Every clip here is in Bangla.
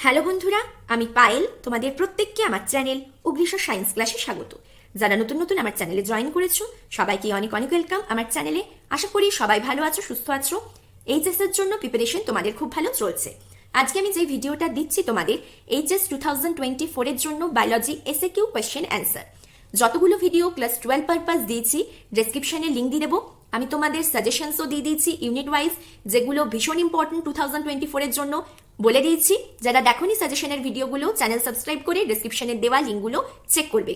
হ্যালো বন্ধুরা, আমি পায়েল তোমাদের প্রত্যেককে আমার চ্যানেল অগ্নিশা সায়েন্স ক্লাসে স্বাগত। যারা নতুন নতুন আমার চ্যানেলে জয়েন করেছো সবাইকে অনেক অনেক ওয়েলকাম আমার চ্যানেলে। আশা করি সবাই ভালো আছো, সুস্থ আছো। এইচএস এর জন্য প্রিপারেশন তোমাদের খুব ভালো চলছে। আজকে আমি যে ভিডিওটা দিচ্ছি তোমাদের এইচএস 2024 এর জন্য বায়োলজি এসএকিউ কোয়েশ্চেন অ্যান্সার। যতগুলো ভিডিও ক্লাস 12 পারপাস দিয়েছি ডেসক্রিপশনে লিঙ্ক দিয়ে দেবো। আমি তোমাদের সাজেশনসও দিয়ে দিয়েছি ইউনিট ওয়াইজ, যেগুলো ভীষণ ইম্পর্টেন্ট 2024 এর জন্য বলে দিয়েছি। যারা দেখোনি সাজেশনের ভিডিওগুলো চ্যানেল সাবস্ক্রাইব করে ডেসক্রিপশনে দেওয়া লিঙ্কগুলো চেক করবে।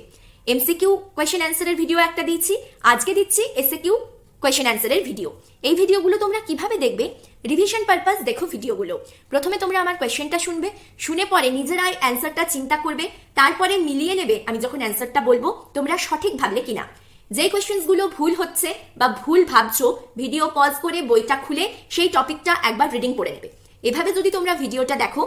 এমসিকিউ কোয়েশ্চেন অ্যান্সারের ভিডিও একটা দিচ্ছি, আজকে দিচ্ছি এসএকিউ কোয়েশ্চেন অ্যান্সারের ভিডিও। এই ভিডিওগুলো তোমরা কিভাবে দেখবে? রিভিশন পারপাস দেখো ভিডিওগুলো। প্রথমে তোমরা আমার কোয়েশ্চেনটা শুনবে, শুনে পরে নিজেরাই অ্যান্সারটা চিন্তা করবে, তারপরে মিলিয়ে নেবে আমি যখন অ্যান্সারটা বলবো তোমরা সঠিক ভাবলে কিনা। যে কোয়েশ্চেন্সগুলো ভুল হচ্ছে বা ভুল ভাবছো, ভিডিও পজ করে বইটা খুলে সেই টপিকটা একবার রিডিং করে নেবে। এভাবে যদি তোমরা ভিডিওটা দেখো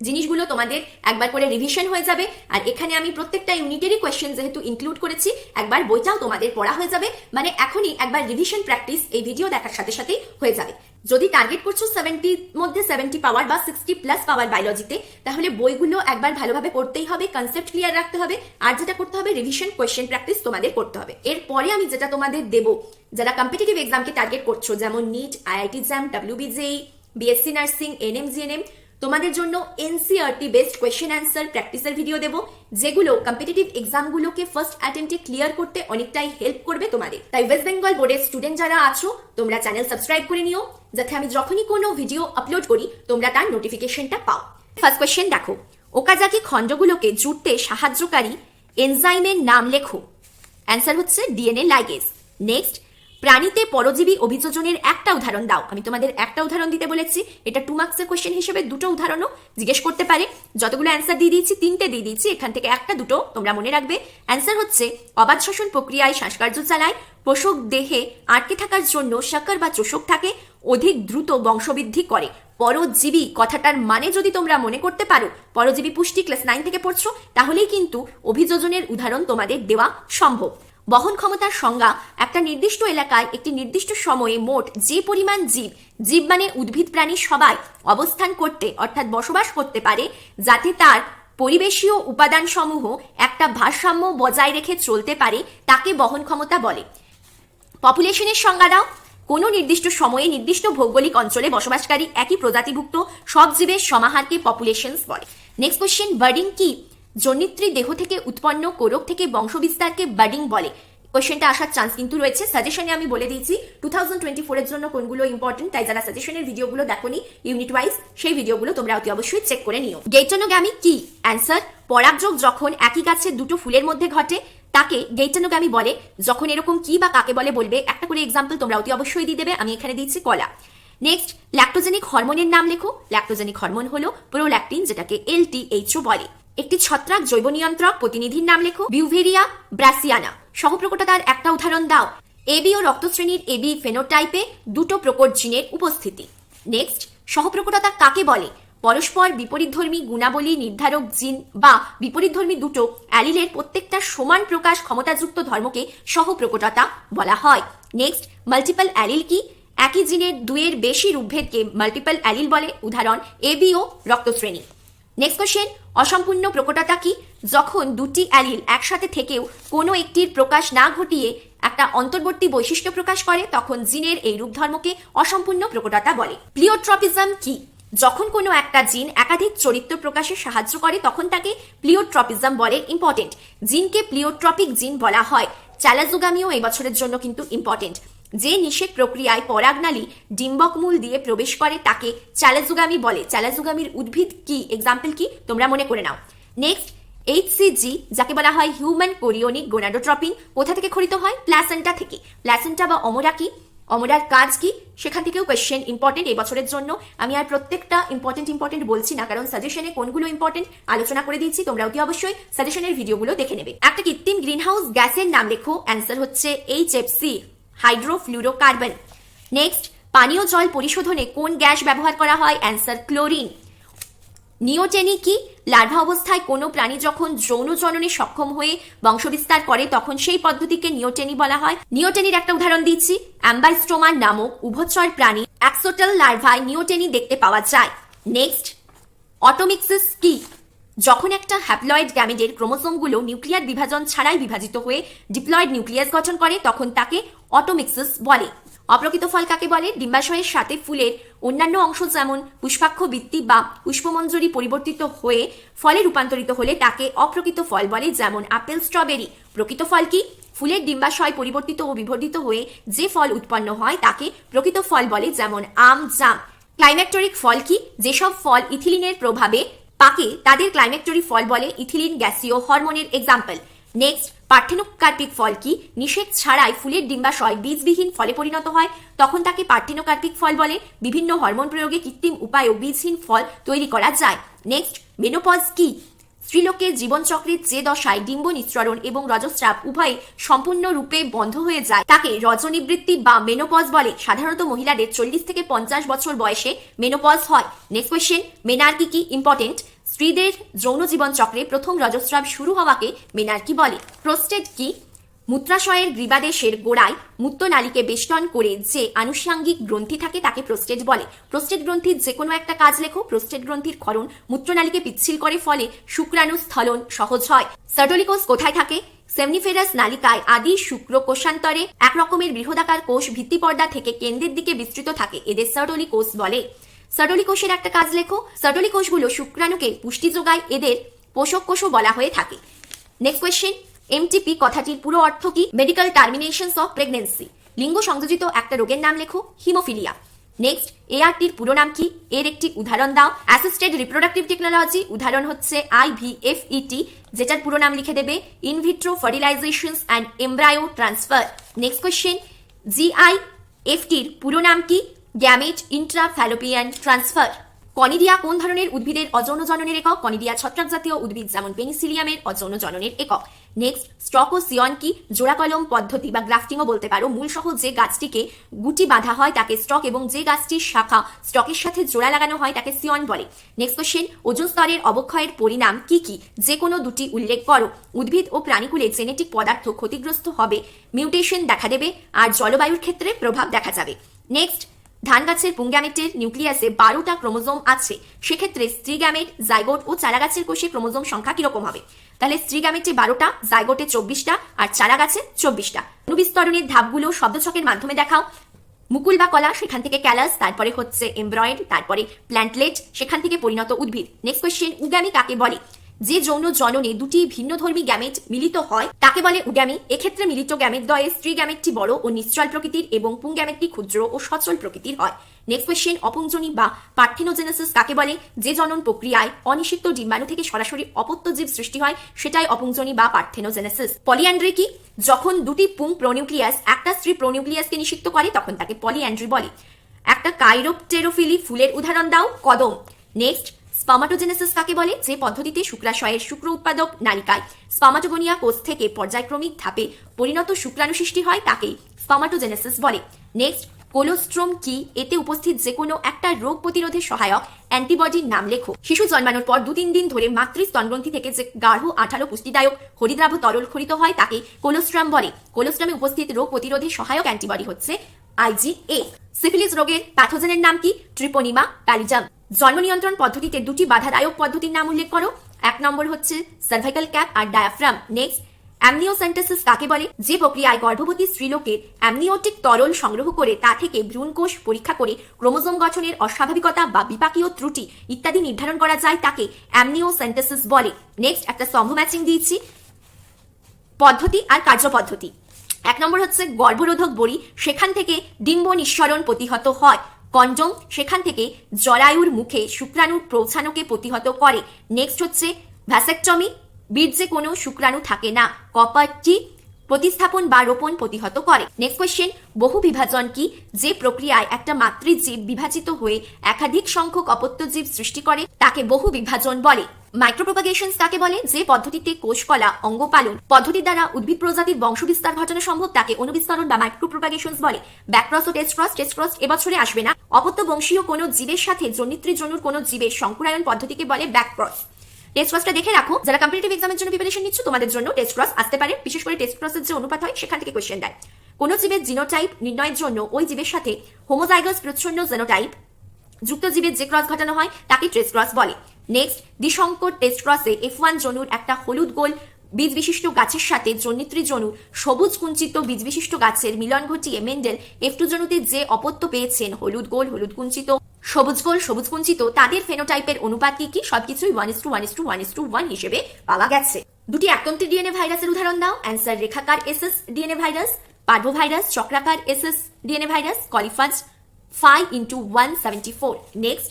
জিনিসগুলো তোমাদের একবার করে রিভিশন হয়ে যাবে। আর এখানে আমি প্রত্যেকটা ইউনিটেরই কোয়েশ্চেন যেহেতু ইনক্লুড করেছি, একবার বইটাও তোমাদের পড়া হয়ে যাবে। মানে এখনই একবার রিভিশন প্র্যাকটিস এই ভিডিও দেখার সাথে সাথেই হয়ে যাবে। যদি টার্গেট করছো 70 মধ্যে 70 পাওয়ার বা 60+ পাওয়ার বায়োলজিতে, তাহলে বইগুলো একবার ভালোভাবে পড়তেই হবে, কনসেপ্ট ক্লিয়ার রাখতে হবে। আর যেটা করতে হবে রিভিশন কোয়েশ্চেন প্র্যাকটিস তোমাদের করতে হবে। এরপরে আমি যেটা তোমাদের দেবো, যারা কম্পিটিটিভ এক্সামকে টার্গেট করছো, যেমন NEET, IIT jam, WBJEE, BSc nursing, NM, তোমাদের জন্য এনসিইআরটি বেসড কোয়েশ্চেন অ্যান্সার প্র্যাকটিসের ভিডিও দেবো, যেগুলো কম্পিটিটিভ এক্সামগুলোকে ফার্স্ট অ্যাটেম্পটে ক্লিয়ার করতে অনেকটাই হেল্প করবে তোমাদের। তাই ওয়েস্ট বেঙ্গল বোর্ডের স্টুডেন্ট যারা আছো তোমরা চ্যানেল সাবস্ক্রাইব করে নিও, যাতে আমি যখনই কোনো ভিডিও আপলোড করি তোমরা তার নোটিফিকেশনটা পাও। ফার্স্ট কোয়েশ্চেন দেখো, ওকাজাকি খণ্ডগুলোকে জুড়তে সাহায্যকারী এনজাইমের নাম লেখো। অ্যান্সার হচ্ছে ডিএনএ লাইগেজ। নেক্সট, প্রাণীতে পরজীবী অভিযোজনের একটা উদাহরণ দাও। আমি তোমাদের একটা উদাহরণ দিতে বলেছি, এটা 2 মার্কসের কোশ্চেন হিসেবে দুটো উদাহরণও জিজ্ঞেস করতে পারে। যতগুলো অ্যান্সার দিয়ে দিয়েছি 3টে দিয়ে দিয়েছি, এখান থেকে একটা দুটো তোমরা মনে রাখবে। অ্যান্সার হচ্ছে অবাধ শ্বসন প্রক্রিয়ায় শ্বাসকার্য চালায়, পোষক দেহে আটকে থাকার জন্য শাকার বা চোষক থাকে, অধিক দ্রুত বংশবৃদ্ধি করে। পরজীবী কথাটার মানে যদি তোমরা মনে করতে পারো, পরজীবী পুষ্টি ক্লাস 9 থেকে পড়ছো, তাহলেই কিন্তু অভিযোজনের উদাহরণ তোমাদের দেওয়া সম্ভব। বহন ক্ষমতার সংজ্ঞা, একটা নির্দিষ্ট এলাকায় একটি নির্দিষ্ট সময়ে মোট যে পরিমাণ জীব মানে উদ্ভিদ প্রাণী সবাই অবস্থান করতে অর্থাৎ বসবাস করতে পারে, যাতে তার পরিবেশীয় উপাদান সমূহ একটা ভারসাম্য বজায় রেখে চলতে পারে, তাকে বহন ক্ষমতা বলে। পপুলেশনের সংজ্ঞা দাও। কোনো নির্দিষ্ট সময়ে নির্দিষ্ট ভৌগোলিক অঞ্চলে বসবাসকারী একই প্রজাতিভুক্ত সব জীবের সমাহারকে পপুলেশনস বলে। নেক্সট কোশ্চেন, বার্ডিং কি? জনিত্রী দেহ থেকে উৎপন্ন কোরক থেকে বংশবিস্তারকে বার্ডিং বলে। কোশ্চেনটা আসার চান্স কিন্তু রয়েছে। সাজেশনে আমি বলে দিয়েছি 2024 এর জন্য কোনগুলো ইম্পর্টেন্ট, তাই যারা সাজেশনের ভিডিওগুলো দেখোনি ইউনিট ওয়াইজ, সেই ভিডিওগুলো তোমরা অতি অবশ্যই চেক করে নিও। গেইটানোগ্যামি কি? অ্যান্সার, পরাগযোগ যখন একই গাছের দুটো ফুলের মধ্যে ঘটে তাকে গেইটানোগ্যামি বলে। যখন এরকম কি বা কাকে বলে বলবে, একটা করে এক্সাম্পল তোমরা অতি অবশ্যই দিয়ে দেবে। আমি এখানে দিচ্ছি কলা। নেক্সট, ল্যাক্টোজেনিক হরমোনের নাম লেখো। ল্যাক্টোজেনিক হরমোন হলো প্রোল্যাক্টিন, যেটাকে LTHO বলে। একটি ছত্রাক জৈব নিয়ন্ত্রক প্রতিনিধির নাম লেখো। বিউভেরিয়া ব্রাসিয়ানা। সহপ্রকটতার একটা উদাহরণ দাও। এবি ও রক্তশ্রেণীর এবি ফেনোটাইপে দুটো প্রকট জিনের উপস্থিতি। নেক্সট, সহপ্রকটতা কাকে বলে? পরস্পর বিপরীতধর্মী গুণাবলী নির্ধারক জিন বা বিপরীতধর্মী দুটো অ্যালিলের প্রত্যেকটা সমান প্রকাশ ক্ষমতাযুক্ত ধর্মকে সহপ্রকটতা বলা হয়। নেক্সট, মাল্টিপল অ্যালিল কি? একই জিনের দুয়ের বেশি রূপভেদকে মাল্টিপল অ্যালিল বলে। উদাহরণ এবি ও রক্তশ্রেণী। নেক্সট কোশ্চেন, অসম্পূর্ণ প্রকটতা কি? যখন দুটি অ্যালিল একসাথে থেকেও কোনো একটির প্রকাশ না ঘটিয়ে একটা অন্তর্বর্তী বৈশিষ্ট্য প্রকাশ করে, তখন জিনের এই রূপধর্মকে অসম্পূর্ণ প্রকটতা বলে। প্লিওট্রপিজম কি? যখন কোনো একটা জিন একাধিক চরিত্র প্রকাশে সাহায্য করে তখন তাকে প্লিওট্রপিজম বলে। ইম্পর্টেন্ট, জিনকে প্লিওট্রপিক জিন বলা হয়। চ্যালাজোগামিও এই বছরের জন্য কিন্তু ইম্পর্টেন্ট। যে নিষেক প্রক্রিয়ায় পরাগনালী ডিম্বকমূল দিয়ে প্রবেশ করে তাকে চ্যালাজোগামি বলে। চ্যালাজোগামির উদ্ভিদ কি? এক্সাম্পল কি? তোমরা মনে করে নাও। নেক্সট, HCG যাকে বলা হয় হিউম্যান কোরিওনিক গোনাডোট্রপিন, কোথা থেকে খরিত হয়? প্ল্যাসেন্টা থেকে। প্ল্যাসেন্টা বা অমরা কি? অমরার কাজ কি? সেখান থেকেও কোয়েশ্চেন ইম্পর্টেন্ট এই বছরের জন্য। আমি আর প্রত্যেকটা ইম্পর্টেন্ট বলছি না, কারণ সাজেশনে কোনগুলো ইম্পর্টেন্ট আলোচনা করে দিয়েছি, তোমরা অতি অবশ্যই সাজেশনের ভিডিওগুলো দেখে নেবে। একটা কৃত্রিম গ্রিনহাউস গ্যাসের নাম লেখো। অ্যান্সার হচ্ছে HFC, হাইড্রোফ্লুরোকার্বন। নেক্সট, পানীয় জল পরিশোধনে কোন গ্যাস ব্যবহার করা হয়? Answer chlorine. নিওটেনি কি? লার্ভা অবস্থায় কোনো প্রাণী যখন যৌন জননে সক্ষম হয়ে বংশবিস্তার করে তখন সেই পদ্ধতিকে নিওটেনি বলা হয়। নিওটেনির একটা উদাহরণ দিচ্ছি। অ্যাম্বাইস্টোমা নামক উভচর প্রাণী অ্যাক্সোটাল লার্ভায় নিওটেনি দেখতে পাওয়া যায়। নেক্সট, অটোমিক্সিস কি? যখন একটা হ্যাপ্লয়েড গ্যামেটের ক্রোমোসোমগুলো নিউক্লিয়ার বিভাজন ছাড়াই বিভাজিত হয়ে ডিপ্লয়েড নিউক্লিয়াস গঠন করে তখন তাকে অটোমিক্সিস বলে। অপ্রকৃত ফল কাকে বলে? ডিম্বাশয়ের সাথে ফুলের অন্যান্য অংশ যেমন পুষ্পাক্ষ বৃত্তি বা পুষ্পমঞ্জরি পরিবর্তিত হয়ে ফলে রূপান্তরিত হলে তাকে অপ্রকৃত ফল বলে, যেমন আপেল, স্ট্রবেরি। প্রকৃত ফল কি? ফুলের ডিম্বাশয় পরিবর্তিত ও বিবর্ধিত হয়ে যে ফল উৎপন্ন হয় তাকে প্রকৃত ফল বলে, যেমন আম, জাম। ক্লাইম্যাক্টরিক ফল কি? যেসব ফল ইথিলিনের প্রভাবে পাকে তাদের ক্লাইম্যাক্টরি ফল বলে। ইথিলিন গ্যাসীয় হরমোনের এক্সাম্পল। নেক্সট, পার্থেনোকার্পিক ফল কি? নিষেক ছাড়াই ফুলের ডিম্বাশয় বীজবিহীন ফলে পরিণত হয় তখন তাকে পার্থেনোকার্পিক ফল বলে। বিভিন্ন হরমোন প্রয়োগে কৃত্রিম উপায়েও বীজহীন ফল তৈরি করা যায়। নেক্সট, মেনোপজ কি? স্ত্রীলোকের জীবনচক্রের যে দশায় ডিম্ব নিঃসরণ এবং রজস্রাব উভয়ে সম্পূর্ণরূপে বন্ধ হয়ে যায় তাকে রজনিবৃত্তি বা মেনোপজ বলে। সাধারণত মহিলাদের 40 থেকে 50 বছর বয়সে মেনোপজ হয়। নেক্সট কোয়েশ্চেন, মেনার্কি কি? ইম্পর্টেন্ট। স্ত্রীদের যৌন জীবন চক্রে প্রথম রজস্রাব শুরু হওয়াকে মেনার্কি বলে। প্রোস্টেট কি? মূত্রাশয়ের গ্রীবাদেশের গোড়ায় মূত্রনালীকে বেষ্টন করে যে আনুষঙ্গিক গ্রন্থি থাকে তাকে প্রোস্টেট বলে। প্রোস্টেট গ্রন্থির যে কোনো একটা কাজ লেখো। প্রোস্টেট গ্রন্থির ক্ষরণ মূত্রনালীকে পিচ্ছিল করে, ফলে শুক্রাণু স্থলন সহজ হয়। সার্টোলিকোষ কোথায় থাকে? সেমনিফেরাস নালিকায় আদি শুক্র কোষান্তরে এক রকমের বৃহদাকার কোষ ভিত্তিপর্দা থেকে কেন্দ্রের দিকে বিস্তৃত থাকে, এদের সার্টোলি কোষ বলে। সার্টোলি কোষের একটা কাজ লেখো। সার্টোলি কোষগুলো শুক্রাণুকে পুষ্টি যোগায়, এদের পোষক কোষও বলা হয়ে থাকে। নেক্সট কোয়েশ্চেন, এমটিপি কথাটির পুরো অর্থ কি? Medical terminations of pregnancy. লিঙ্গ সংযোজিত একটা রোগের নাম লেখো, হিমোফিলিয়া। নেক্সট, এআরটির পুরো নাম কি? এর একটি উদাহরণ দাও। অ্যাসিস্টেড রিপ্রোডাক্টিভ টেকনোলজি, উদাহরণ হচ্ছে আইভিএফইটি, যেটার পুরো নাম লিখে দেবে in vitro fertilizations and embryo transfer. Next question, জিআইএফটির পুরো নাম কি? Gamete ইন্ট্রাফ্যালোপিয়ান transfer. কনিডিয়া কোন ধরনের উদ্ভিদের অযৌন জননের একক? কনিডিয়া ছত্রাক জাতীয় উদ্ভিদ যেমন পেনিসিলিয়ামের অযৌন জননের একক। নেক্সট, স্টক ও সিয়ন কি? জোড়া কলম পদ্ধতি বা গ্রাফটিংও বলতে পারো। মূল সহ যে গাছটিকে গুটি বাঁধা হয় তাকে স্টক এবং যে গাছটির শাখা স্টকের সাথে জোড়া লাগানো হয় তাকে সিয়ন বলে। নেক্সট কোশ্চেন, ওজোন স্তরের অবক্ষয়ের পরিণাম কি কি? যে কোনো দুটি উল্লেখ করো। উদ্ভিদ ও প্রাণীকুলে জেনেটিক পদার্থ ক্ষতিগ্রস্ত হবে, মিউটেশন দেখা দেবে, আর জলবায়ুর ক্ষেত্রে প্রভাব দেখা যাবে। নেক্সট, ধান গাছের পুংগ্যামেটের নিউক্লিয়াসে 12টা ক্রোমোজোম আছে, সেক্ষেত্রে স্ত্রী গ্যামেট, জাইগোট ও চারা গাছের কোষে ক্রোমোজোম সংখ্যা কিরকম হবে? তাহলে স্ত্রী গ্যামেটে 12টা, জাইগোটে 24টা আর চারা গাছে 24টা। অনুবিস্তরণের ধাপগুলো শব্দছকের মাধ্যমে দেখাও। মুকুল বা কলা, সেখান থেকে ক্যালাস, তারপরে হচ্ছে এমব্রয়েড, তারপরে প্ল্যান্টলেট, সেখান থেকে পরিণত উদ্ভিদ। নেক্সট কোয়েশ্চেন, উগামি কাকে বলে? যে যৌন জননে দুটি ভিন্নধর্মী গ্যামেট মিলিত হয় তাকে বলে উগামি। এক্ষেত্রে মিলিত গ্যামেট দ্বয়ে স্ত্রী গ্যামেটটি বড় ও নিশ্চল প্রকৃতির এবং পুং গ্যামেটটি ক্ষুদ্র ও সচল প্রকৃতির হয়। নেক্সট কোয়েশ্চেন, অপুংজনী বা পার্থেনোজেনেসিস কাকে বলে? যে জনন প্রক্রিয়ায় অনিষিক্ত ডিম্বাণু থেকে সরাসরি অপত্য জীব সৃষ্টি হয় সেটাই অপুংজনী বা পার্থেনোজেনেসিস। পলিঅ্যান্ড্রি কি? যখন দুটি পুং প্রোনিউক্লিয়াস একটা স্ত্রী প্রোনিউক্লিয়াসকে নিষিক্ত করে তখন তাকে পলিঅ্যান্ড্রি বলে। একটা কাইরোপটেরোফিলি ফুলের উদাহরণ দাও। কদম। নেক্সট, স্পামাটোজেনেসিস কাকে বলে? যে পদ্ধতিতে শুক্রাশয়ের শুক্র উৎপাদক নালিকায় স্পামাটোগোনিয়া কোষ থেকে পর্যায়ক্রমিক ধাপে পরিণত শুক্রাণু সৃষ্টি হয় তাকেই স্পামাটোজেনেসিস বলে। নেক্সট, কোলোস্ট্রোম কি? এতে উপস্থিত যে কোনো একটা রোগ প্রতিরোধে সহায়ক অ্যান্টিবডির নাম লেখো। শিশু জন্মানোর পর 2-3 দিন ধরে মাতৃ স্তনগ্রন্থি থেকে যে গাঢ় আঠালো পুষ্টিদায়ক হরিদ্রাভ তরল ক্ষরিত হয় তাকে কোলোস্ট্রাম বলে। কোলোস্ট্রামে উপস্থিত রোগ প্রতিরোধে সহায়ক অ্যান্টিবডি হচ্ছে আইজিএ। সিফিলিস রোগের প্যাথোজেনের নাম কি? ট্রিপোনিমা প্যালিজাম। জন্ম নিয়ন্ত্রণ পদ্ধতিতে দুটি বাধাদায়ক পদ্ধতির নাম উল্লেখ করো। এক নম্বর হচ্ছে সার্ভাইকাল ক্যাপ আর ডায়াফ্রাম। নেক্সট, অ্যামনিওসেন্টেসিস কাকে বলে? যে প্রক্রিয়ায় গর্ভবতী স্ত্রীলোকের অ্যামনিওটিক তরল সংগ্রহ করে তা থেকে ভ্রূণকোষ পরীক্ষা করে ক্রোমোজোম গঠনের অস্বাভাবিকতা বা বিপাকীয় ত্রুটি ইত্যাদি নির্ধারণ করা যায় তাকে অ্যামনিওসেন্টেসিস বলে। নেক্সট, একটা স্তম্ভ ম্যাচিং দিয়েছি পদ্ধতি আর কার্যপদ্ধতি। এক নম্বর হচ্ছে গর্ভরোধক বড়ি, সেখান থেকে ডিম্ব নিঃসরণ প্রতিহত হয়। কন্ডম, সেখান থেকে জরায়ুর মুখে শুক্রাণুর পৌঁছানোকে প্রতিহত করে। নেক্সট হচ্ছে ভ্যাসেকটমি, বীর্যে কোনো শুক্রাণু থাকে না। কপারটি প্রতিস্থাপন বা রোপণ প্রতিহত করে। নেক্সট কোয়েশ্চেন, বহু বিভাজন কি? যে প্রক্রিয়ায় একটা মাতৃজীব বিভাজিত হয়ে একাধিক সংখ্যক অপত্য জীব সৃষ্টি করে তাকে বহু বিভাজন বলে। মাইক্রোপ্রোপাগেশনস কাকে বলে? যে পদ্ধতিতে কোষকলা অঙ্গপালন পদ্ধতির দ্বারা উদ্ভিদ প্রজাতির বংশবিস্তার ঘটানো সম্ভব তাকে অনুবিস্তরণ বা মাইক্রোপ্রোপাগেশনস বলে। ব্যাকক্রস ও টেস্টক্রস এবছরে আসবে না। অপত্য বংশীয় কোনো জীবের সাথে জনিত্রী জনুর কোনো জীবের সংকুরায়ন পদ্ধতিকে বলে ব্যাকক্রস। টেস্ট ক্রসটা দেখে রাখো, যারা কম্পিটিটিভ এক্সামের জন্য প্রিপারেশন নিচ্ছ তোমাদের জন্য টেস্ট ক্রস আসতে পারে। বিশেষ করে টেস্ট ক্রসের যে অনুপাত হয় সেখান থেকে কোয়েশ্চেন দেয়। কোন জীবের জিনোটাইপ নির্ণয়ের জন্য ওই জীবের সাথে হোমোজাইগাস প্রচ্ছন্ন জেনোটাইপ যুক্ত জীবের যে ক্রস ঘটানো হয় তাকে ট্রেস ক্রস বলে। নেক্সট, দ্বিসংকর টেস্ট ক্রসে F1 জনুর একটা হলুদ গোল বীজ বিশিষ্ট গাছের সাথে জনিত্রী জনুর সবুজ কুঞ্চিত বীজ বিশিষ্ট গাছের মিলন ঘটিয়ে মেন্ডেল F2 জনুতে যে অপত্য পেয়েছেন হলুদ গোল হলুদ কুঞ্চিত সবুজ গোল সবুজ কুঞ্চিত তাদের ফেনোটাইপের অনুপাত কি সবকিছুই 1:1:1:1 হিসেবে পাওয়া গেছে। দুটি একতন্ত্রী ডিএনএ ভাইরাসের উদাহরণ দাও। অ্যান্সার: রেখাকার এসএস ডিএনএ ভাইরাস, পার্ভোভাইরাস, চক্রাকার এসএস ডিএনএ ভাইরাস, কলিফাজ 5:174। নেক্সট,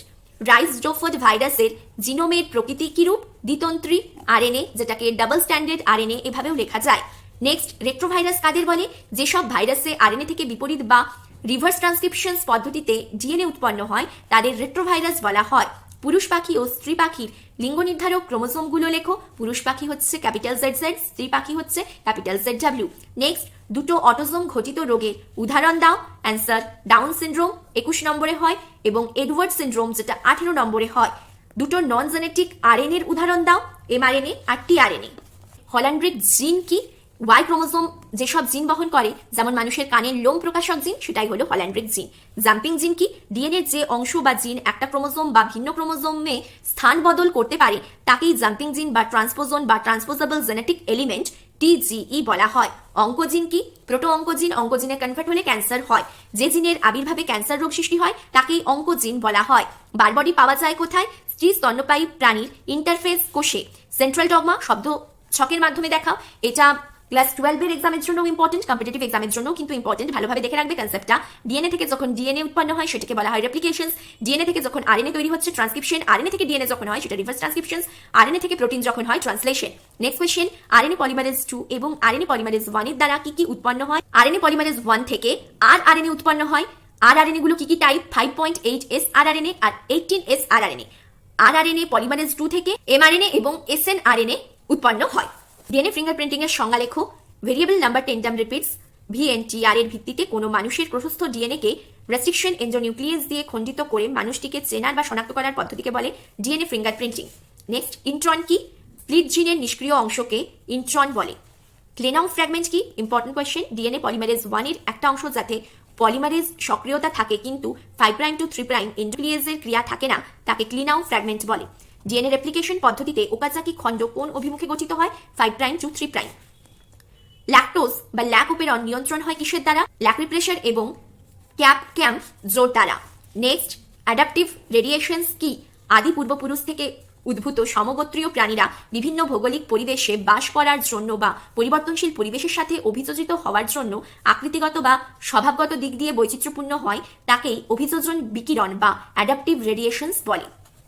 রাইসডোফোড ভাইরাসের জিনোমের প্রকৃতি কি রূপ? দ্বিতন্ত্রী আরএনএ, যেটাকে ডাবল স্ট্যান্ডার্ড আরএনএ এভাবেও লেখা যায়। নেক্সট, রেট্রোভাইরাস কাদের বলে? যেসব ভাইরাসে আরএনএ থেকে বিপরীত বা রিভার্স ট্রান্সক্রিপশন পদ্ধতিতে ডিএনএ উৎপন্ন হয় তাদের রেট্রোভাইরাস বলা হয়। পুরুষ পাখি ও স্ত্রী পাখির লিঙ্গ নির্ধারক ক্রোমোসোমগুলো লেখো। পুরুষ পাখি হচ্ছে ZZ, স্ত্রী পাখি হচ্ছে ZW। নেক্সট, দুটো অটোজোম ঘটিত রোগের উদাহরণ দাও। অ্যান্সার: ডাউন সিনড্রোম 21 নম্বরে হয় এবং এডওয়ার্ড সিনড্রোম যেটা 18 নম্বরে হয়। দুটো নন জেনেটিক আরএনএর উদাহরণ দাও। এমআরএনএ আর টিআরএনএ। হল্যান্ড্রিক জিন কি? ওয়াই ক্রোমোসোম যেসব জিন বহন করে, যেমন মানুষের কানের লোম প্রকাশক জিন, সেটাই হলো হল্যান্ড্রিক জিন। জাম্পিং জিন কি? ডিএনএর যে অংশ বা জিন একটা ক্রোমোসোম বা ভিন্ন ক্রোমোসোমে স্থান বদল করতে পারে তাকেই জাম্পিং জিন বা ট্রান্সপোজন বা ট্রান্সপোজেবল জেনেটিক এলিমেন্ট TGE বলা হয়। অঙ্কোজিন কি? প্রোটো অঙ্কোজিন অঙ্কোজিনে কনভার্ট হলে ক্যান্সার হয়। যে জিনের আবির্ভাবে ক্যান্সার রোগ সৃষ্টি হয় তাকেই অঙ্কোজিন বলা হয়। বারবডি পাওয়া যায় কোথায়? স্ত্রী স্তন্যপায়ী প্রাণীর ইন্টারফেস কোষে। সেন্ট্রাল ডগমা শব্দ ছকের মাধ্যমে দেখাও। এটা ক্লাস 12 এর এক্সামের জন্য ইম্পর্টেন্ট, কম্পিটিটিভ এক্সামের জন্য কিন্তু ইম্পর্টেন্ট। ভালোভাবে দেখে রাখবে কনসেপ্টটা। ডিএনএ থেকে যখন ডিএনএ উৎপন্ন হয় সেটাকে বলা হয় রেপ্লিকেশনস। ডিএনএ থেকে যখন আরএনএ তৈরি হচ্ছে ট্রান্সক্রিপশন। আরএনএ থেকে ডিএনএ যখন হয় সেটা রিভার্স ট্রান্সক্রিপশনস। আরএনএ থেকে প্রোটিন যখন হয় translation. Next question, RNA polymerase 2 এবং আরএনএ পলিমারেজ 1 এর দ্বারা কি কি উৎপন্ন হয়? আরএনএ পলিমারেজ 1 থেকে আরআরএনএ উৎপন্ন হয়। আরআরএনএ গুলো কি কি টাইপ? 5.8S আরআরএনএ আর 18S আরআরএনএ। আরআরএনএ পলিমারেজ 2 থেকে এমআরএনএ এবং SNRNA উৎপন্ন হয়। ডিএনএ ফিঙ্গারপ্রিন্টিং এর সংজ্ঞা লেখো। ভেরিয়েবল নাম্বার টেন্টাম রিপিটস VNTR এর ভিত্তিতে কোনো মানুষের প্রশস্ত ডিএনএ কে রেস্ট্রিকশন এন্ডোনিউক্লিয়াস দিয়ে খণ্ডিত করে মানুষটিকে চেনার বা শনাক্ত করার পদ্ধতিকে বলে ডিএনএ ফিঙ্গারপ্রিন্টিং। নেক্সট, ইন্ট্রন কি? স্প্লিট জিনের নিষ্ক্রিয় অংশকে ইন্ট্রন বলে। ক্লেনাউ ফ্র্যাগমেন্ট কি? Important question. ডিএনএ পলিমারেজ 1 এর একটা অংশ যাতে পলিমারেজ সক্রিয়তা থাকে কিন্তু 5' to 3' এন্ডোনিউক্লিয়াসের ক্রিয়া থাকে না তাকে ক্লিনাউ ফ্র্যাগমেন্ট বলে। ডিএনএ রেপ্লিকেশন পদ্ধতিতে ওকাজাকি খণ্ড কোন অভিমুখে গঠিত হয়? 5' to 3'। ল্যাকটোজ বা ল্যাকোপেরন নিয়ন্ত্রণ হয় কিসের দ্বারা? ল্যাক্রিপ্রেশার এবং ক্যাম্প জোর দ্বারা। নেক্সট, অ্যাডাপটিভ রেডিয়েশনস কি? আদি পূর্বপুরুষ থেকে উদ্ভূত সমগোত্রীয় প্রাণীরা বিভিন্ন ভৌগোলিক পরিবেশে বাস করার জন্য বা পরিবর্তনশীল পরিবেশের সাথে অভিযোজিত হওয়ার জন্য আকৃতিগত বা স্বভাবগত দিক দিয়ে বৈচিত্র্যপূর্ণ হয় তাকেই অভিযোজন বিকিরণ বা অ্যাডাপটিভ রেডিয়েশনস বলে।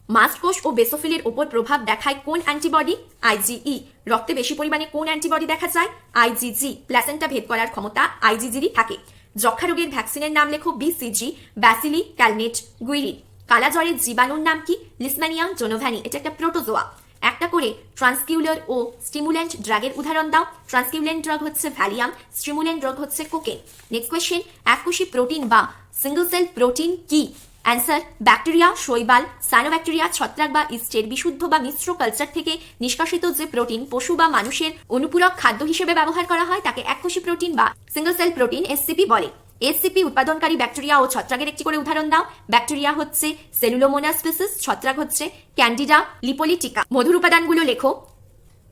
মাস্ট কোষ ও বেসোফিলের ওপর প্রভাব দেখায় কোন অ্যান্টিবডি? IgE। রক্তে বেশি পরিমাণে কোন অ্যান্টিবডি দেখা যায়? IgG। প্ল্যাসেন্টা ভেদ করার ক্ষমতা IgGরই থাকে। যক্ষা রোগের ভ্যাকসিনের নাম লেখো। BCG, bacilli Calmette Guerin. কালা জ্বরের জীবাণুর নাম কি? লিসম্যানিয়া জোনোভ্যানি। এটা একটা প্রোটোজোয়া। একটা করে ট্রান্সকিউলার ও স্টিমুল্যান্ট ড্রাগের উদাহরণ দাও। ট্রান্সকিউল্যান্ট ড্রাগ হচ্ছে ভ্যালিয়াম, স্টিমুল্যান্ট ড্রাগ হচ্ছে কোকেন। নেক্সট কোয়েশ্চেন, এককোষী প্রোটিন বা সিঙ্গল সেল প্রোটিন কি? অ্যান্সার: ব্যাকটেরিয়া, শৈবাল, সায়ানোব্যাকটেরিয়া, ছত্রাক বা ইস্টের বিশুদ্ধ বা মিশ্র কালচার থেকে নিষ্কাশিত যে প্রোটিন পশু বা মানুষের অনুপূরক খাদ্য হিসেবে ব্যবহার করা হয় তাকে এককোষী প্রোটিন বা সিঙ্গল সেল প্রোটিন SCP বলে। SCP উৎপাদনকারী ব্যাকটেরিয়া ও ছত্রাকের একটি করে উদাহরণ দাও। ব্যাকটেরিয়া হচ্ছে সেলুলোমোনাস স্পিসিস, ছত্রাক হচ্ছে ক্যান্ডিডা লিপোলিটিকা। মধুর উপাদানগুলো লেখো।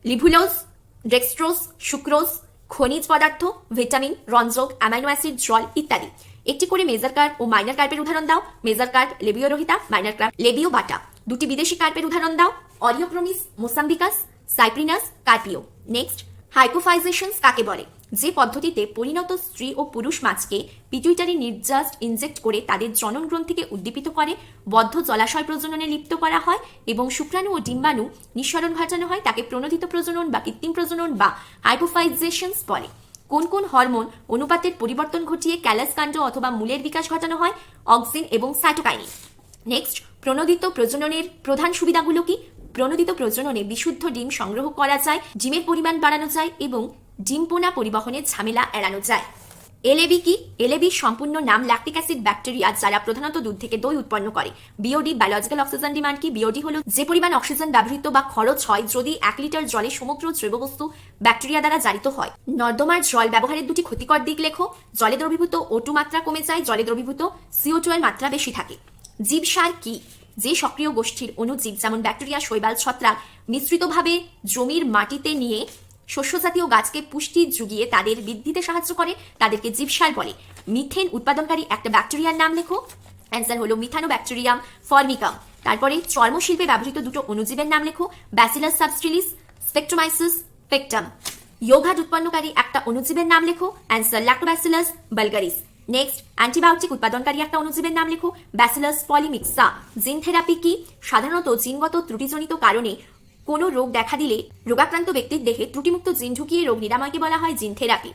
লিভুলোজ, ডেক্সট্রোজ, সুক্রোজ, খনিজ পদার্থ, ভিটামিন, রঞ্জক, অ্যামাইনো অ্যাসিড, জল ইত্যাদি। একটি করে মেজর কার্প ও মাইনর কার্পের উদাহরণ দাও। Major carp Labeo rohita, minor carp Labeo bata. দুটি বিদেশি কার্পের উদাহরণ দাও। Oreochromis mossambicus, Cyprinus carpio. Next, hypophysations কাকে বলে? যে পদ্ধতিতে পরিণত স্ত্রী ও পুরুষ মাছকে পিটুইটারি নির্যাস ইনজেক্ট করে তাদের জনন গ্রন্থিকে উদ্দীপিত করে বদ্ধ জলাশয় প্রজননে লিপ্ত করা হয় এবং শুক্রাণু ও ডিম্বাণু নিঃসরণ ঘটানো হয় তাকে প্রণোদিত প্রজনন বা কৃত্রিম প্রজনন বা হাইপোফাইজেশনস বলে। কোন কোন হরমোন অনুপাতের পরিবর্তন ঘটিয়ে ক্যালাস কাণ্ড অথবা মূলের বিকাশ ঘটানো হয়? অক্সিন এবং সাইটোকাইনিন। নেক্সট, প্রণোদিত প্রজননের প্রধান সুবিধাগুলো কি? প্রণোদিত প্রজননে বিশুদ্ধ ডিম সংগ্রহ করা যায়, ডিমের পরিমাণ বাড়ানো যায় এবং ডিম পোনা পরিবহনের ঝামেলা এড়ানো যায়। এলএবি কি? এলএবি সম্পূর্ণ নাম ল্যাকটিক অ্যাসিড ব্যাকটেরিয়া যারা প্রধানত দুধ থেকে দই উৎপন্ন করে। বিওডি বায়োলজিক্যাল অক্সিজেন ডিমান্ড কি? বিওডি হলো যে পরিমাণ অক্সিজেন ব্যবহৃত বা খরচ হয় যদি 1 লিটার জলে সমগ্র জৈববস্তু ব্যাকটেরিয়া দ্বারা জারিত হয়। নর্দমার জল ব্যবহারের দুটি ক্ষতিকর দিক লেখো। জলে দ্রবীভূত O2 মাত্রা কমে যায়, জলে দ্রবীভূত CO2 এর মাত্রা বেশি থাকে। জীবসার কি? যে সক্রিয় গোষ্ঠীর অণুজীব যেমন ব্যাকটেরিয়া, শৈবাল, ছত্রাক মিশ্রিতভাবে জমির মাটিতে নিয়ে শস্যজাতীয় গাছকে পুষ্টি জুগিয়ে তাদের বৃদ্ধিতে সাহায্য করে, তাদেরকে জীবসার বলে। মিথেন উৎপাদনকারী একটা ব্যাকটেরিয়ার নাম লেখো। অ্যান্সার হলো মিথানোব্যাকটেরিয়াম ফর্মিকাম। তারপরে চর্মশিল্পে ব্যবহৃত দুটো অণুজীবের নাম লেখো। ব্যাসিলাস সাবস্টিলিস, স্পেকট্রোমাইসিস পেকটাম। ইয়োঘাট উৎপন্নকারী একটা অণুজীবের নাম লেখো। Answer Lactobacillus bulgaris. Next, antibiotic উৎপাদনকারী একটা অণুজীবের নাম লেখো। Bacillus polymyxa. জিন থেরাপি কি? সাধারণত জিনগত ত্রুটিজনিত কারণে কোনো রোগ দেখা দিলে রোগাক্রান্ত ব্যক্তির দেহে ত্রুটিমুক্ত জিন ঢুকিয়ে রোগ নিরাময়কে বলা হয় জিন থেরাপি।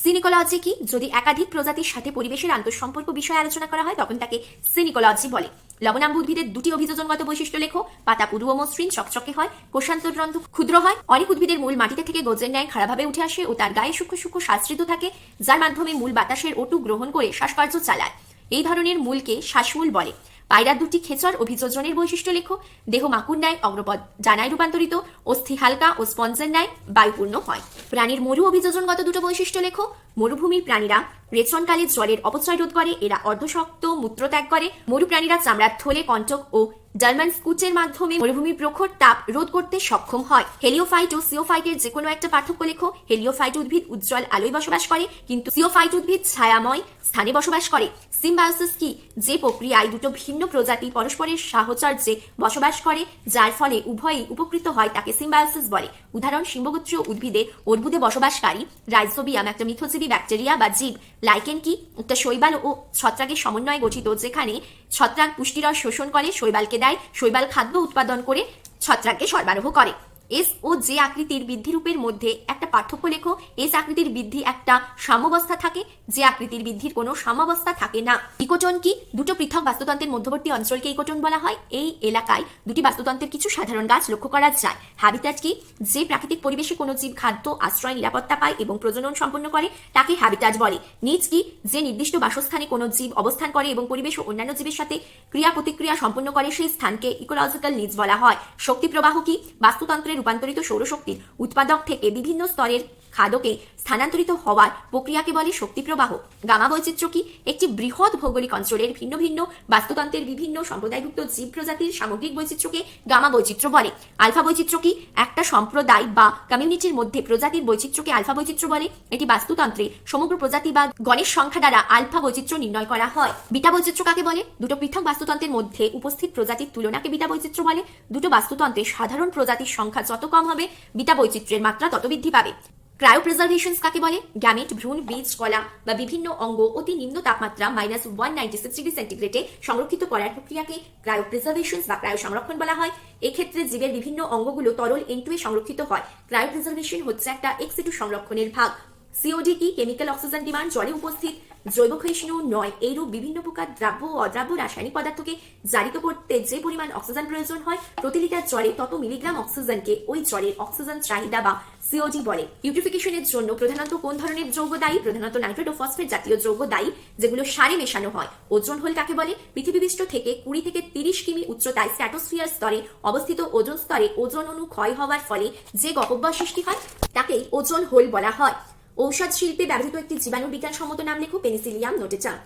সিনিকোলজি কি? যদি একাধিক প্রজাতির সাথে পরিবেশের আন্তঃসম্পর্ক বিষয়ে আলোচনা করা হয় তখন তাকে সিনিকোলজি বলে। লবণাম্ব উদ্ভিদের দুটি অভিযোজনগত বৈশিষ্ট্য লেখো। পাতা পুরু ও মসৃণ, চকচকে হয়, কোষান্তররন্ধ্র ক্ষুদ্র হয়। অনেক উদ্ভিদের মূল মাটিতে থেকে গজের ন্যায় খাড়াভাবে উঠে আসে ও তার গায়ে সূক্ষ্ম সূক্ষ্ম শ্বাসঋতু থাকে, যার মাধ্যমে মূল বাতাসের ওটু গ্রহণ করে শ্বাসকার্য চালায়। এই ধরনের মূলকে শ্বাসমূল বলে। পায়রার দুটি খেচর অভিযোজনের বৈশিষ্ট্য লেখো। দেহ মাকুর ন্যায় অগ্রপদ ডানায় রূপান্তরিত, অস্থি হালকা ও স্পঞ্জের ন্যায় বায়ুপূর্ণ হয়। প্রাণীর মরু অভিযোজনগত দুটো বৈশিষ্ট্য লেখো। মরুভূমির প্রাণীরা রেচনকালে জলের অপচয় রোধ করে, এরা অর্ধশক্ত মূত্র ত্যাগ করে। মরু প্রাণীরা চামড়ার থলে, কণ্টক ও জার্মান স্কুচের মাধ্যমে মরুভূমির প্রখর তাপ রোধ করতে সক্ষম হয়। হেলিওফাইট ও সিওফাইটের যে কোনো একটা পার্থক্য লেখো। হেলিওফাইট উদ্ভিদ উজ্জ্বল আলোয় বসবাস করে, কিন্তু সিওফাইট উদ্ভিদ ছায়াময় স্থানে বসবাস করে। সিম্বায়োসিস কি? যে প্রক্রিয়ায় দুটো ভিন্ন প্রজাতি পরস্পরের সাহচর্যে বসবাস করে, যার ফলে উভয়ই উপকৃত হয়, তাকে সিম্বায়োসিস বলে। উদাহরণ, শিম্বগোত্রীয় উদ্ভিদের অর্বুদে বসবাসকারী রাইজোবিয়াম একটা মিথজীবী ব্যাকটেরিয়া বা জীব। লাইকেন কি? একটা শৈবাল ও ছত্রাকের সমন্বয়ে গঠিত, যেখানে ছত্রাক পুষ্টিরস শোষণ করে, শৈবালকে দেয়, শৈবাল খাদ্য উৎপাদন করে ছত্রাককে সরবরাহ করে। এস ও জে আকৃতির বৃদ্ধিরূপের মধ্যে একটা পার্থক্য লেখো। এস আকৃতির বৃদ্ধি একটা সাম্যাবস্থা থাকে, যে আকৃতির বৃদ্ধির কোনো সাম্যাবস্থা থাকে না। ইকোটোন কি? দুটো পৃথক বাস্তুতন্ত্রের মধ্যবর্তী অঞ্চলকে ইকোটোন বলা হয়। এই এলাকায় দুটি বাস্তুতন্ত্রের কিছু সাধারণ গাছ লক্ষ্য করা যায়। হ্যাবিট্যাট কি? যে প্রাকৃতিক পরিবেশে কোনো জীব খাদ্য, আশ্রয়, নিরাপত্তা পায় এবং প্রজনন সম্পন্ন করে, তাকে হ্যাবিট্যাট বলে। নিচ কি? যে নির্দিষ্ট বাসস্থানে কোনো জীব অবস্থান করে এবং পরিবেশ ও অন্যান্য জীবের সাথে ক্রিয়া প্রতিক্রিয়া সম্পন্ন করে, সেই স্থানকে ইকোলজিক্যাল নিচ বলা হয়। শক্তি প্রবাহ কি? বাস্তুতন্ত্রের রূপান্তরিত সৌরশক্তির উৎপাদক থেকে বিভিন্ন স্তরের খাদকে স্থানান্তরিত হওয়ার প্রক্রিয়াকে বলে শক্তি প্রবাহ। গামা বৈচিত্র্য কি? একটি বৃহৎ ভৌগোলিক অঞ্চলের ভিন্ন ভিন্ন বাস্তুতন্ত্রের বিভিন্ন সম্প্রদায়ভুক্ত জীব প্রজাতির সামগ্রিক বৈচিত্র্যকে গামা বৈচিত্র্য বলে। আলফা বৈচিত্র্য কি? একটা সম্প্রদায় বা কমিউনিটির মধ্যে প্রজাতির বৈচিত্র্যকে আলফা বৈচিত্র্য বলে। এটি বাস্তুতন্ত্রে সমগ্র প্রজাতি বা গণের সংখ্যা দ্বারা আলফা বৈচিত্র্য নির্ণয় করা হয়। বিটা বৈচিত্র্য কাকে বলে? দুটো পৃথক বাস্তুতন্ত্রের মধ্যে উপস্থিত প্রজাতির তুলনাকে বিটা বৈচিত্র্য বলে। দুটো বাস্তুতন্ত্রে সাধারণ প্রজাতির সংখ্যা যত কম হবে, বিটা বৈচিত্র্যের মাত্রা তত বৃদ্ধি পাবে। ক্রায়োপ্রিজার্ভেশনস কাকে বলে? গ্যামেট, ভ্রূণ, বীজ, কলা বা বিভিন্ন অঙ্গ অতি নিম্ন তাপমাত্রা -196°C সংরক্ষিত করার প্রক্রিয়াকে ক্রায়োপ্রিজার্ভেশনস বা ক্রায়ো সংরক্ষণ বলা হয়। এক্ষেত্রে জীবের বিভিন্ন অঙ্গগুলো তরল N2 এ সংরক্ষিত হয়। ক্রায়োপ্রিজার্ভেশন হচ্ছে একটা ex-situ সংরক্ষণের ভাগ। সিওডি কি? কেমিক্যাল অক্সিজেন ডিমান্ড, জলে উপস্থিত জৈব ক্ষয়িষ্ণু নয়, এইরূপ বিভিন্ন প্রকার দ্রাব্য ও অদ্রাব্য রাসায়নিক পদার্থকে জারিত করতে যে পরিমাণ অক্সিজেন প্রয়োজন হয়, প্রতি লিটার জলে তত মিলিগ্রাম অক্সিজেনকে ওই জলের অক্সিজেন চাহিদা বা সিওডি বলে। ইউট্রিফিকেশনের জন্য প্রধানত কোন ধরনের যৌগ দায়ী? প্রধানত নাইট্রেট ও ফসফেট জাতীয় যৌগ দায়ী, যেগুলো সারে মেশানো হয়। ওজোন হোল কাকে বলে? পৃথিবীপৃষ্ঠ থেকে 20 থেকে 30 কিমি উচ্চতায় স্ট্র্যাটোস্ফিয়ার স্তরে অবস্থিত ওজোন স্তরে ওজোন অণু ক্ষয় হওয়ার ফলে যে গহ্বর সৃষ্টি হয়, তাকেই ওজোন হোল বলা হয়। ঔষধ শিল্পে ব্যবহৃত একটি জীবাণু বিজ্ঞানসম্মত নাম লেখো। পেনিসিলিয়াম নোটেটাম।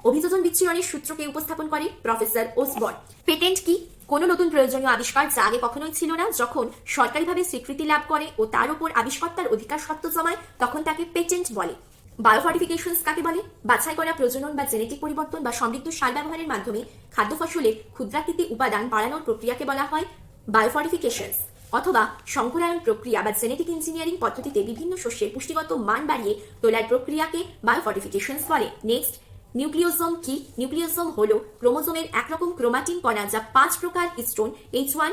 অভিযোজন বিচ্ছুরণের সূত্রকে উপস্থাপন করে প্রফেসর ওসবর্ন। পেটেন্ট কি? কোনো নতুন প্রয়োজনীয় আবিষ্কার যা আগে কখনোই ছিল না, যখন সরকারিভাবে স্বীকৃতি লাভ করে ও তার উপর আবিষ্কর্তার অধিকার সত্ত্ব জমায়, তখন তাকে পেটেন্ট বলে। বায়োফর্টিফিকেশনস কাকে বলে? বাছাই করা প্রজনন বা জেনেটিক পরিবর্তন বা সমৃদ্ধ সার ব্যবহারের মাধ্যমে খাদ্য ফসলের ক্ষুদ্রাকৃতি উপাদান বাড়ানোর প্রক্রিয়াকে বলা হয় বায়োফর্টিফিকেশনস। অথবা সংকরায়ন প্রক্রিয়া বা জেনেটিক ইঞ্জিনিয়ারিং পদ্ধতিতে বিভিন্ন শস্যের পুষ্টিগত মান বাড়িয়ে তোলার প্রক্রিয়াকে বায়োফর্টিফিকেশনস বলে। নেক্সট, নিউক্লিওজোম কি? নিউক্লিওজোম হলো ক্রোমোজোমের একরকম ক্রোমাটিন কণা, যা 5 প্রকার histone H1,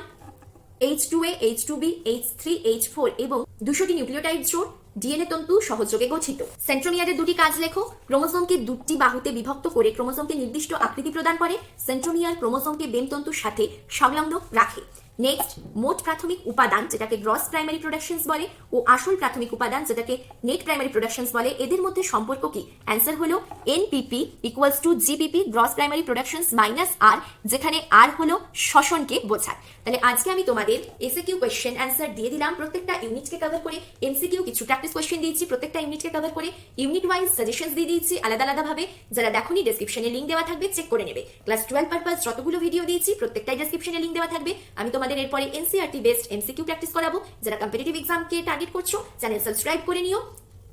H2A, H2B, H3, H4 এবং 200টি নিউক্লিওটাইড জোড় ডিএনএ তন্তু সহযোগে গঠিত। সেন্ট্রোমিয়ারের দুটি কাজ লেখো। ক্রোমোজোমকে দুটি বাহুতে বিভক্ত করে ক্রোমোজোমকে নির্দিষ্ট আকৃতি প্রদান করে। সেন্ট্রোমিয়ার ক্রোমোজোমকে বেম তন্তুর সাথে সংলগ্ন রাখে। নেক্সট, মোট প্রাথমিক উপাদান যেটাকে গ্রস প্রাইমারি প্রোডাকশনস বলে ও আসল প্রাথমিক উপাদান যেটাকে নেট প্রাইমারি প্রোডাকশনস বলে, এদের মধ্যে সম্পর্ক কি? অ্যান্সার হলো NPP equals to GPP, gross primary productions minus R, যেখানে আর হলো শ্বসনকে বোঝায়। তাহলে আজকে আমি তোমাদের এসএকিউ কোয়েশ্চেন অ্যান্সার দিয়ে দিলাম প্রত্যেকটা ইউনিটকে কভার করে, এমসিকিউ কিছু প্র্যাকটিস কোয়েশ্চেন দিয়েছি প্রত্যেকটা ইউনিটকে কভার করে, ইউনিট ওয়াইজ সাজেশনস দিয়ে দিয়েছি আলাদা আলাদা ভাবে। যারা দেখোনি ডেসক্রিপশনে লিংক দেওয়া থাকবে, চেক করে নেবে। ক্লাস 12 পারপাস যতগুলো ভিডিও দিয়েছি প্রত্যেকটাই ডেসক্রিপশনে লিংক দেওয়া থাকবে। আমি তোমাদের এরপরে এনসিইআরটি বেসড এমসিকিউ প্র্যাকটিস করাবো। যারা কম্পিটিটিভ এক্সামকে টার্গেট করছো চ্যানেল সাবস্ক্রাইব করে নিও,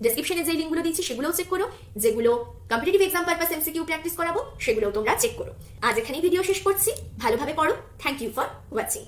ডেসক্রিপশনে যে লিঙ্কগুলো দিচ্ছি সেগুলোও চেক করো, যেগুলো competitive exam purpose MCQ practice করাবো সেগুলোও তোমরা চেক করো। আজ এখানেই ভিডিও শেষ করছি, ভালোভাবে পড়ো। Thank you for watching.